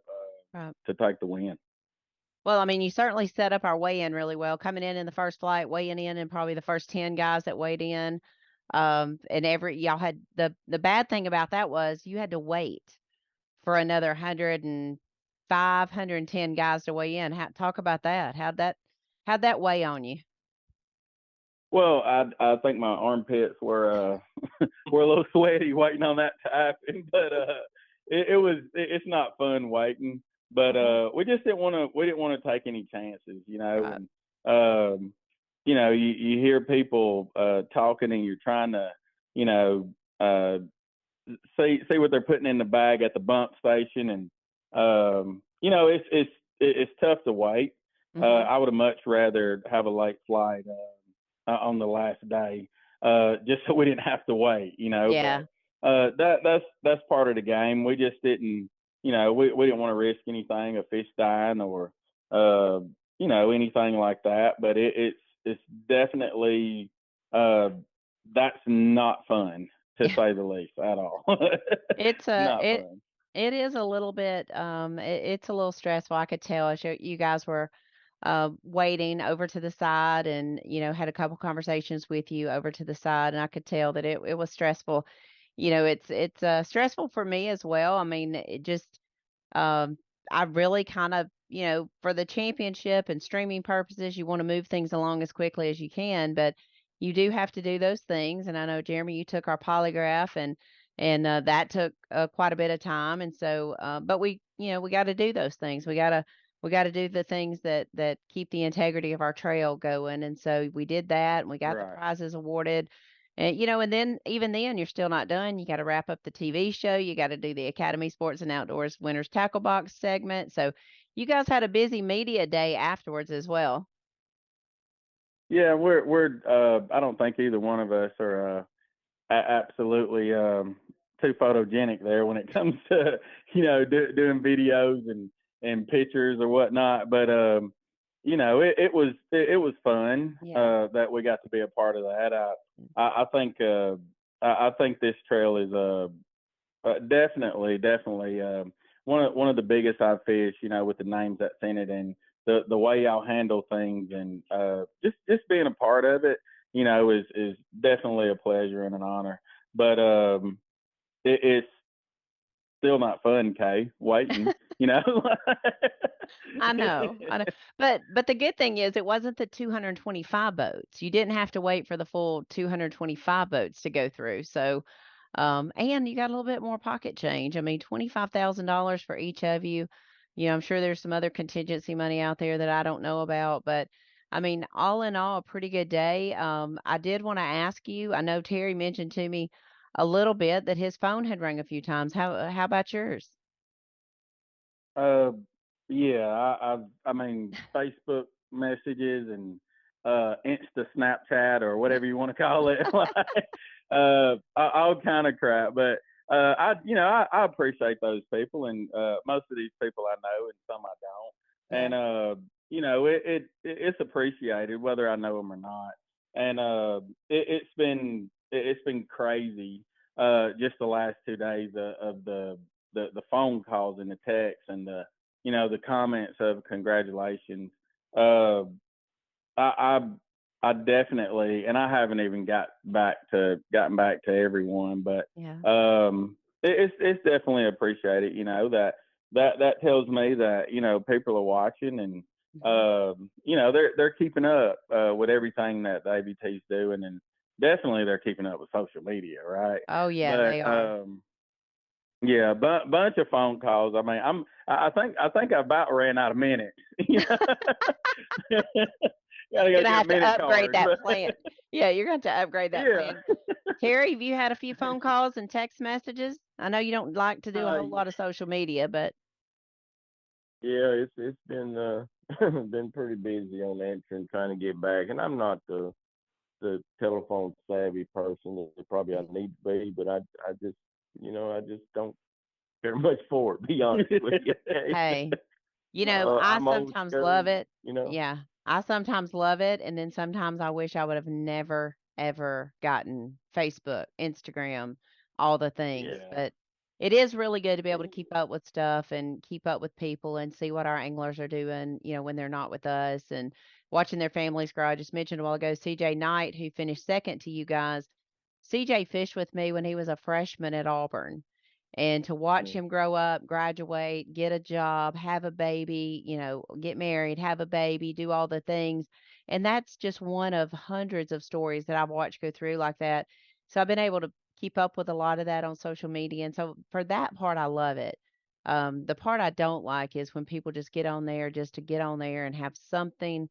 to take the win. Well, I mean, you certainly set up our weigh-in really well. Coming in the first flight, weighing in, and probably the first 10 guys that weighed in. And y'all had the bad thing about that was you had to wait for another 105, 110 guys to weigh in. Talk about that. How'd that weigh on you? Well, I think my armpits were were a little sweaty waiting on that to happen, but it's not fun waiting, but we just didn't want to take any chances, Right. and you hear people talking, and you're trying to, uh see what they're putting in the bag at the bump station, and it's tough to wait. Mhm. I would have much rather have a late flight on the last day, just so we didn't have to wait, Yeah. But that's part of the game. We just didn't, we didn't want to risk anything, a fish dying or anything like that. But it's definitely that's not fun, to say the least, at all. It's a Not it fun. it is a little bit it's a little stressful. I could tell as you guys were waiting over to the side and had a couple conversations with you over to the side, and I could tell that it was stressful. It's stressful for me as well. I mean, it just um, I really kind of, for the championship and streaming purposes, you want to move things along as quickly as you can, but you do have to do those things. And I know, Jeremy, you took our polygraph, and that took quite a bit of time. And so, but we got to do those things. We got to do the things that keep the integrity of our trail going. And so we did that, and we got the Right. prizes awarded. And then even then, you're still not done. You got to wrap up the TV show. You got to do the Academy Sports and Outdoors Winners Tackle Box segment. So you guys had a busy media day afterwards as well. Yeah, we're I don't think either one of us are absolutely too photogenic there when it comes to doing videos and pictures or whatnot. But it was fun Yeah. that we got to be a part of that. I think I think this trail is definitely one of the biggest I've fished. With the names that's in it, and the way y'all handle things, and just being a part of it, is definitely a pleasure and an honor. But it's still not fun, Kay. Waiting, I know. I know. But the good thing is it wasn't the 225 boats. You didn't have to wait for the full 225 boats to go through. So and you got a little bit more pocket change. I mean, $25,000 for each of you. I'm sure there's some other contingency money out there that I don't know about, but I mean, all in all, a pretty good day. I did want to ask you. I know Terry mentioned to me a little bit that his phone had rang a few times. How about yours? Uh, yeah, I mean, Facebook messages and Insta Snapchat or whatever you want to call it, like, all kind of crap. But I appreciate those people, and most of these people I know, and some I don't. Yeah. And it's appreciated whether I know them or not. And it's been crazy just the last 2 days of the phone calls and the texts and the comments of congratulations. Uh, I I definitely, and I haven't even gotten back to everyone, but Yeah. it's definitely appreciated. That tells me that people are watching, and Mhm. they're keeping up with everything that the ABT's doing, and definitely they're keeping up with social media, right? Oh, yeah, they But are. yeah, bunch of phone calls. I mean, I think I about ran out of minutes. Gotta You're go gonna get a have to minute upgrade card. that But plan. Yeah, you're going to have to upgrade that yeah, plan. Terry, have you had a few phone calls and text messages? I know you don't like to do a uh, whole lot of social media, but Yeah, it's been been pretty busy on answering, trying to get back, and I'm not the telephone savvy person that probably I need to be, but I just I just don't care much for it. Be honest with you. Okay? hey, I I'm old sometimes love school. it. You know. Yeah, I sometimes love it, and then sometimes I wish I would have never ever gotten Facebook, Instagram, all the things. yeah, But it is really good to be able to keep up with stuff and keep up with people and see what our anglers are doing, when they're not with us and watching their families grow. I just mentioned a while ago CJ Knight, who finished second to you guys. CJ fished with me when he was a freshman at Auburn, and to watch Mm. him grow up, graduate, get a job, have a baby, get married, have a baby, do all the things. And that's just one of hundreds of stories that I've watched go through like that. So I've been able to keep up with a lot of that on social media. And so for that part, I love it. The part I don't like is when people just get on there just to get on there and have something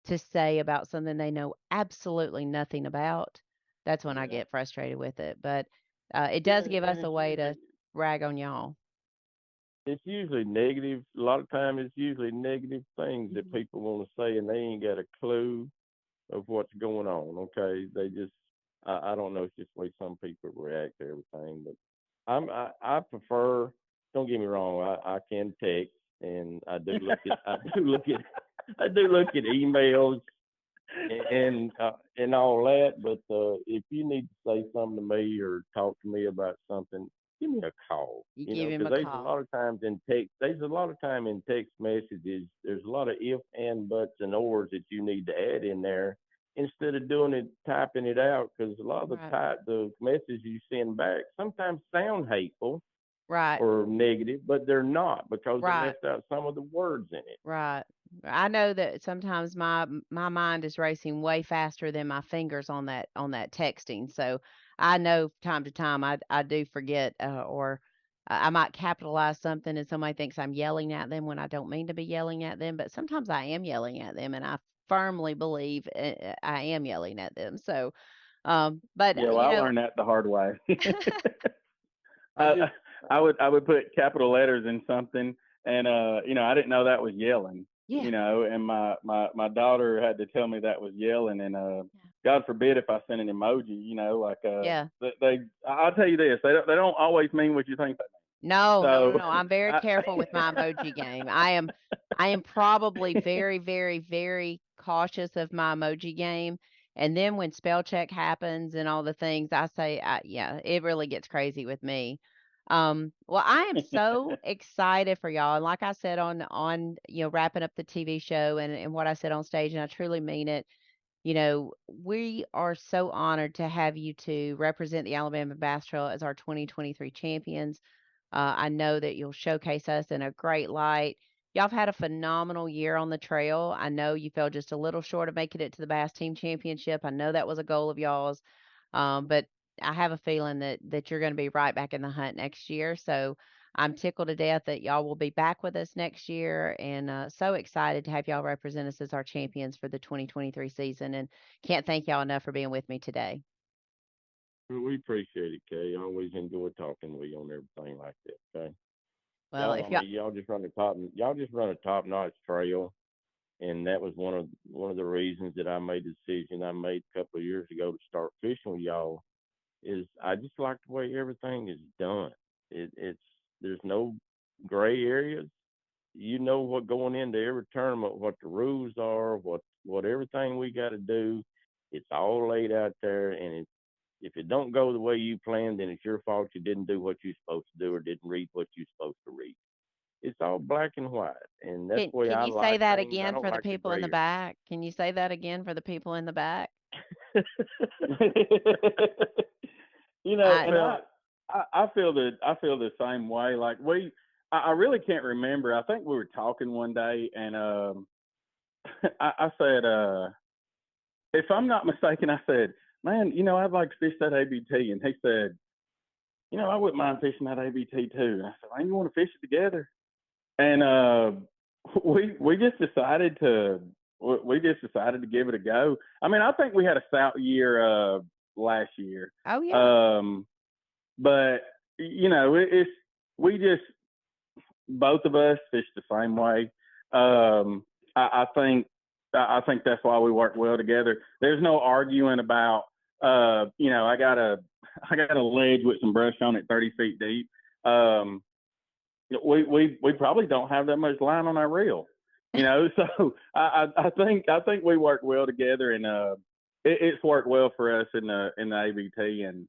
to say about something they know absolutely nothing about. That's when I Yeah. get frustrated with it. But it Yeah, does give and us a way to rag on y'all. it's usually negative. A lot of times it's usually negative things that Mhm. people want to say, and they ain't got a clue of what's going on. Okay, they just I don't know. It's just the way some people react to everything. But I prefer. Don't get me wrong. I can text, and I do look at I do look at emails and all that. But if you need to say something to me or talk to me about something, give me a call. You You give know, him because a there's a call. lot of times in text. There's a lot of time in text messages. There's a lot of if and buts and ors that you need to add in there instead of doing it typing it out. Because a lot of Right. the messages you send back sometimes sound hateful Right. or negative, but they're not because they Right. left out some of the words in it. Right. I know that sometimes my mind is racing way faster than my fingers on that texting. So I know time to time I do forget or I might capitalize something and somebody thinks I'm yelling at them when I don't mean to be yelling at them, but sometimes I am yelling at them and I firmly believe I am yelling at them. So but Yeah, well, I learned that the hard way. I I just I would put capital letters in something, and I didn't know that was yelling. yeah. And my daughter had to tell me that was yelling, and God forbid if I sent an emoji, like Yeah. I'll tell you this, they don't always mean what you think they No, mean. no, no, So no. I'm very I, careful with my emoji game. I am probably very, very, very cautious of my emoji game. And then when spell check happens and all the things, I say, yeah, it really gets crazy with me. Well, I am so excited for y'all. And like I said on wrapping up the TV show and what I said on stage, and I truly mean it. We are so honored to have you to represent the Alabama Bass Trail as our 2023 champions. I know that you'll showcase us in a great light. Y'all have had a phenomenal year on the trail. I know you fell just a little short of making it to the Bass Team Championship. I know that was a goal of y'all's, but I have a feeling that you're going to be right back in the hunt next year. So I'm tickled to death that y'all will be back with us next year, and so excited to have y'all represent us as our champions for the 2023 season. And can't thank y'all enough for being with me today. Well, we appreciate it, Kay. I always enjoy talking with you on everything like that. Okay. Well, if I y'all, mean, y'all just run a top notch trail, and that was one of the reasons that I made the decision I made a couple of years ago to start fishing with y'all. Is I just like the way everything is done. It's there's no gray areas. You know what going into every tournament, what the rules are, what everything we got to do. It's all laid out there, and if it don't go the way you planned, then it's your fault. You didn't do what you're supposed to do or didn't read what you're supposed to read. It's all black and white, and that's the way can I you say like that things. I again don't for the like the people in gray the back? Can you say that again for the people in the back? I and I feel the same way. Like I really can't remember. I think we were talking one day, and I said, if I'm not mistaken, I said, man, I'd like to fish that ABT, and he said, I wouldn't mind fishing that ABT too. And I said, man, you want to fish it together? And we just decided to give it a go. I mean, I think we had a stout year last year. oh yeah. But it's we just both of us fish the same way. I think that's why we work well together. There's no arguing about I got a ledge with some brush on it 30 feet deep. We probably don't have that much line on our reel, so I think we work well together, and it's worked well for us in the ABT, and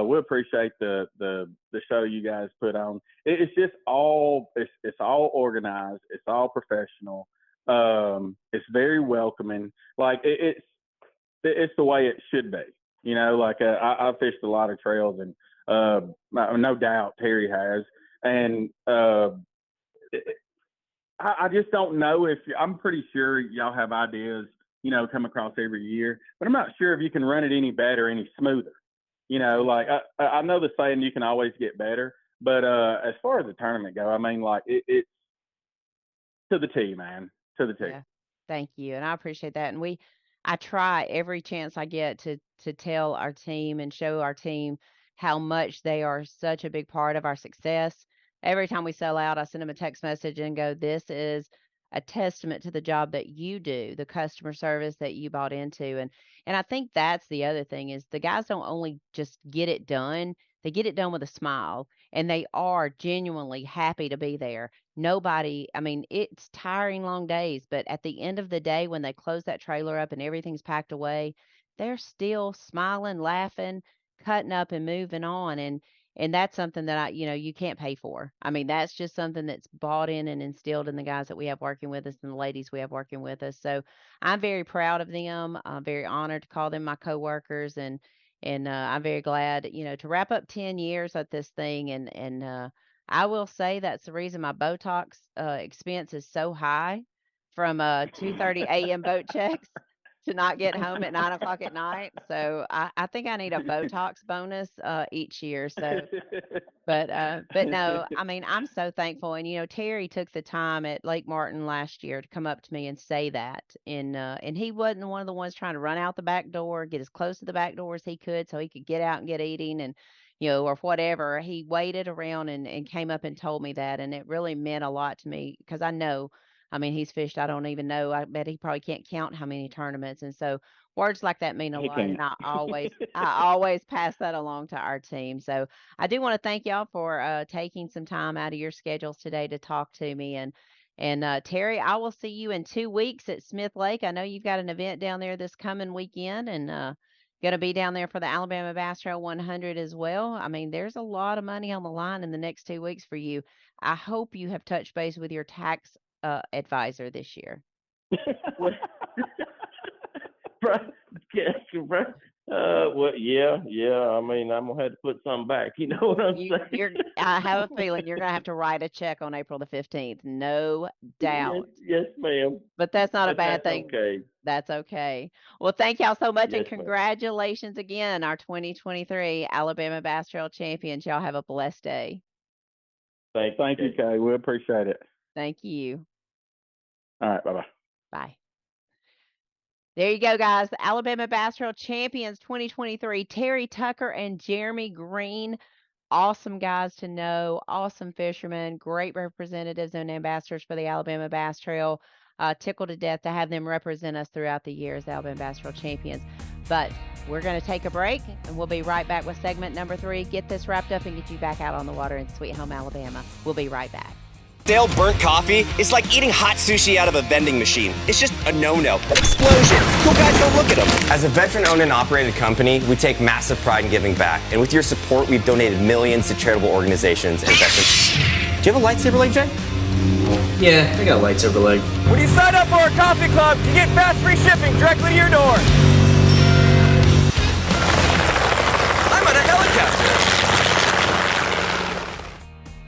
we appreciate the show you guys put on. It's just it's all organized, it's all professional. It's very welcoming. Like it's the way it should be. Like I fished a lot of trails, and no doubt Terry has, and I just don't know if I'm pretty sure y'all have ideas, come across every year, but I'm not sure if you can run it any better, any smoother. Like I know the saying, you can always get better, but as far as the tournament go, I mean, like it's to the T, man, to the T. Yeah. Thank you. And I appreciate that. And I try every chance I get to tell our team and show our team how much they are such a big part of our success. Every time we sell out, I send them a text message and go, "This is a testament to the job that you do, the customer service that you bought into." And I think that's the other thing is the guys don't only just get it done, they get it done with a smile and they are genuinely happy to be there. Nobody, I mean, it's tiring long days, but at the end of the day, when they close that trailer up and everything's packed away, they're still smiling, laughing, cutting up and moving on. And that's something that you can't pay for. I mean, that's just something that's bought in and instilled in the guys that we have working with us and the ladies we have working with us. So I'm very proud of them. I'm very honored to call them my coworkers and I'm very glad, to wrap up 10 years at this thing and I will say that's the reason my Botox expense is so high from 2:30 a.m. boat checks to not get home at 9 o'clock at night. So I think I need a Botox bonus each year. So but no, I mean, I'm so thankful. And Terry took the time at Lake Martin last year to come up to me and say that. And he wasn't one of the ones trying to run out the back door, get as close to the back door as he could so he could get out and get eating and or whatever. He waited around and came up and told me that. And it really meant a lot to me because I mean, he's fished, I don't even know. I bet he probably can't count how many tournaments. And so words like that mean a He lot. And can't. I always pass that along to our team. So I do want to thank y'all for taking some time out of your schedules today to talk to me. And Terry, I will see you in 2 weeks at Smith Lake. I know you've got an event down there this coming weekend and going to be down there for the Alabama Bass Trail 100 as well. I mean, there's a lot of money on the line in the next 2 weeks for you. I hope you have touched base with your tax advisor this year. Well, yeah. I mean, I'm gonna have to put something back. You know what I'm saying? I have a feeling you're gonna have to write a check on April the 15th, no doubt. Yes, ma'am. But that's not a But bad that's thing. okay. That's okay. Well, thank y'all so much, and Yes, ma'am. congratulations again, our 2023 Alabama Bass Trail Champions. Y'all have a blessed day. Thank you, Kay. We appreciate it. Thank you. All right. Bye-bye. Bye. There you go, guys. The Alabama Bass Trail Champions 2023, Terry Tucker and Jeremy Green. Awesome guys to know, awesome fishermen, great representatives and ambassadors for the Alabama Bass Trail. Tickled to death to have them represent us throughout the year as the Alabama Bass Trail Champions. But we're going to take a break, and we'll be right back with segment number 3. Get this wrapped up and get you back out on the water in Sweet Home, Alabama. We'll be right back. Stale burnt coffee is like eating hot sushi out of a vending machine. It's just a no-no. Explosion. Cool guys don't look at them. As a veteran-owned and operated company, we take massive pride in giving back. And with your support, we've donated millions to charitable organizations and veterans. Do you have a lightsaber leg, Jay? Yeah, I got a lightsaber leg. When you sign up for our coffee club, you get fast free shipping directly to your door. I'm on a helicopter.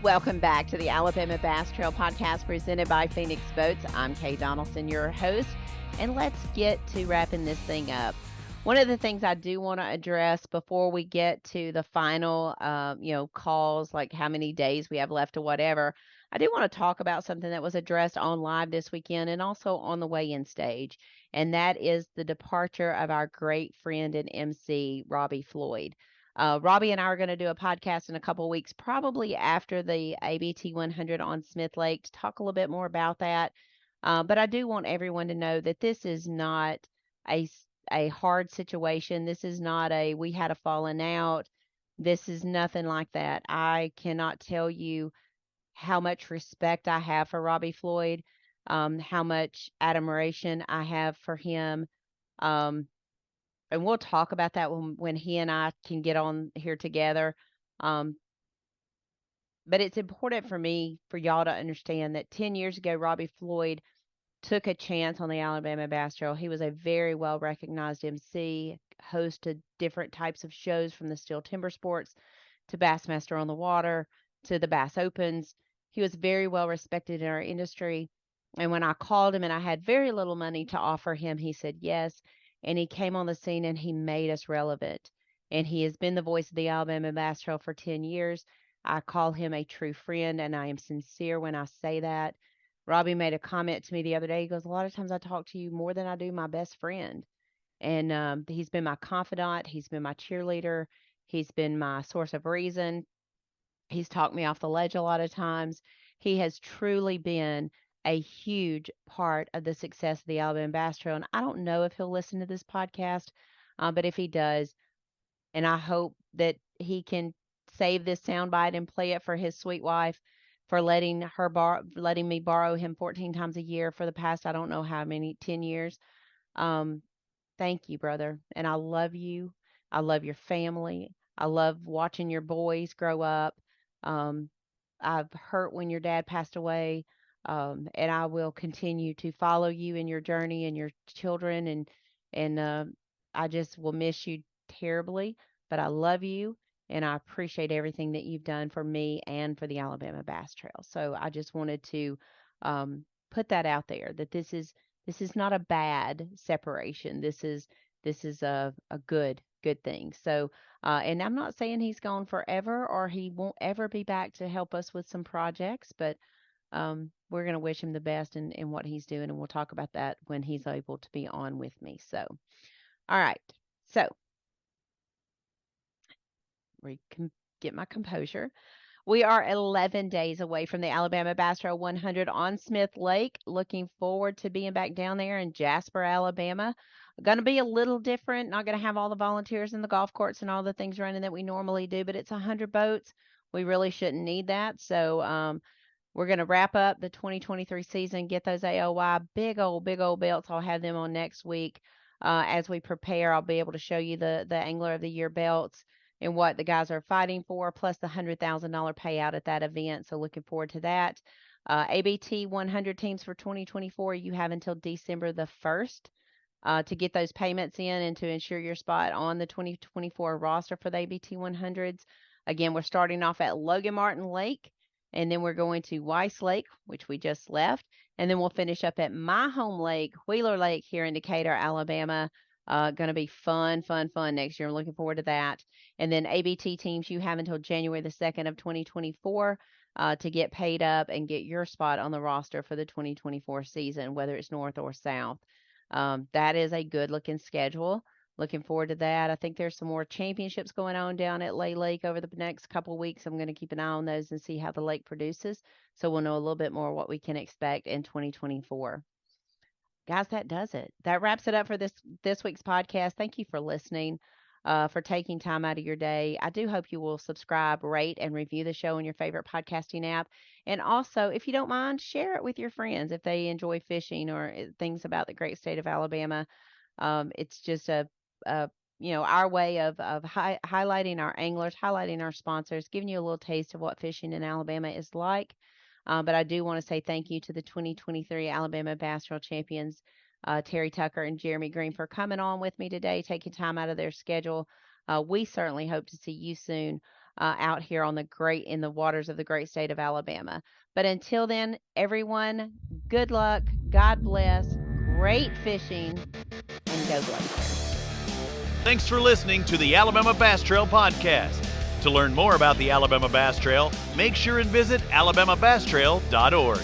Welcome back to the Alabama Bass Trail Podcast presented by Phoenix Boats. I'm Kay Donaldson, your host, and let's get to wrapping this thing up. One of the things I do want to address before we get to the final, calls, like how many days we have left or whatever, I do want to talk about something that was addressed on live this weekend and also on the weigh-in stage, and that is the departure of our great friend and MC, Robbie Floyd. Robbie and I are going to do a podcast in a couple of weeks, probably after the ABT 100 on Smith Lake, to talk a little bit more about that. But I do want everyone to know that this is not a hard situation. This is not we had a falling out. This is nothing like that. I cannot tell you how much respect I have for Robbie Floyd, how much admiration I have for him. And we'll talk about that when he and I can get on here together. But it's important for me, for y'all to understand that 10 years ago, Robbie Floyd took a chance on the Alabama Bass Trail. He was a very well-recognized MC, hosted different types of shows from the Steel Timber Sports to Bassmaster on the Water to the Bass Opens. He was very well-respected in our industry. And when I called him and I had very little money to offer him, he said yes. And he came on the scene and he made us relevant. and he has been the voice of the Alabama Bass Trail for 10 years. I call him a true friend, and I am sincere when I say that. Robbie made a comment to me the other day. He goes, a lot of times I talk to you more than I do my best friend. And he's been my confidant. He's been my cheerleader. He's been my source of reason. He's talked me off the ledge a lot of times. He has truly been a huge part of the success of the Alabama Bass Trail. And I don't know if he'll listen to this podcast, but if he does, and I hope that he can save this soundbite and play it for his sweet wife for letting me borrow him 14 times a year for the past, I don't know how many, 10 years. Thank you, brother. And I love you. I love your family. I love watching your boys grow up. I've hurt when your dad passed away. And I will continue to follow you in your journey and your children. And I just will miss you terribly, but I love you. And I appreciate everything that you've done for me and for the Alabama Bass Trail. So I just wanted to put that out there, that this is not a bad separation. This is a good thing. So and I'm not saying he's gone forever or he won't ever be back to help us with some projects, but we're going to wish him the best in what he's doing, and we'll talk about that when he's able to be on with me. So all right. So we can get my composure. We are 11 days away from the Alabama Bass Trail 100 on Smith Lake. Looking forward to being back down there in Jasper, Alabama. Going to be a little different. Not going to have all the volunteers in the golf course and all the things running that we normally do, but it's 100 boats. We really shouldn't need that. So we're going to wrap up the 2023 season, get those AOY big old belts. I'll have them on next week. As we prepare, I'll be able to show you the Angler of the Year belts and what the guys are fighting for, plus the $100,000 payout at that event. So looking forward to that. ABT 100 teams for 2024, you have until December the 1st to get those payments in and to ensure your spot on the 2024 roster for the ABT 100s. Again, we're starting off at Logan Martin Lake, and then we're going to Weiss Lake, which we just left, and then we'll finish up at my home lake, Wheeler Lake, here in Decatur, Alabama. Going to be fun next year. I'm looking forward to that. And then ABT teams, you have until January the 2nd of 2024 to get paid up and get your spot on the roster for the 2024 season, whether it's north or south. That is a good looking schedule. Looking forward to that. I think there's some more championships going on down at Lay Lake over the next couple of weeks. I'm going to keep an eye on those and see how the lake produces, so we'll know a little bit more what we can expect in 2024. Guys, that does it. That wraps it up for this week's podcast. Thank you for listening, for taking time out of your day. I do hope you will subscribe, rate, and review the show on your favorite podcasting app. And also, if you don't mind, share it with your friends if they enjoy fishing or things about the great state of Alabama. It's just our way of highlighting our anglers, highlighting our sponsors, giving you a little taste of what fishing in Alabama is like. But I do want to say thank you to the 2023 Alabama Bass Trail Champions, Terry Tucker and Jeremy Green, for coming on with me today, taking time out of their schedule. We certainly hope to see you soon out here in the waters of the great state of Alabama. But until then, everyone, good luck, God bless, great fishing, and go Blazers. Thanks for listening to the Alabama Bass Trail Podcast. To learn more about the Alabama Bass Trail, make sure and visit alabamabasstrail.org.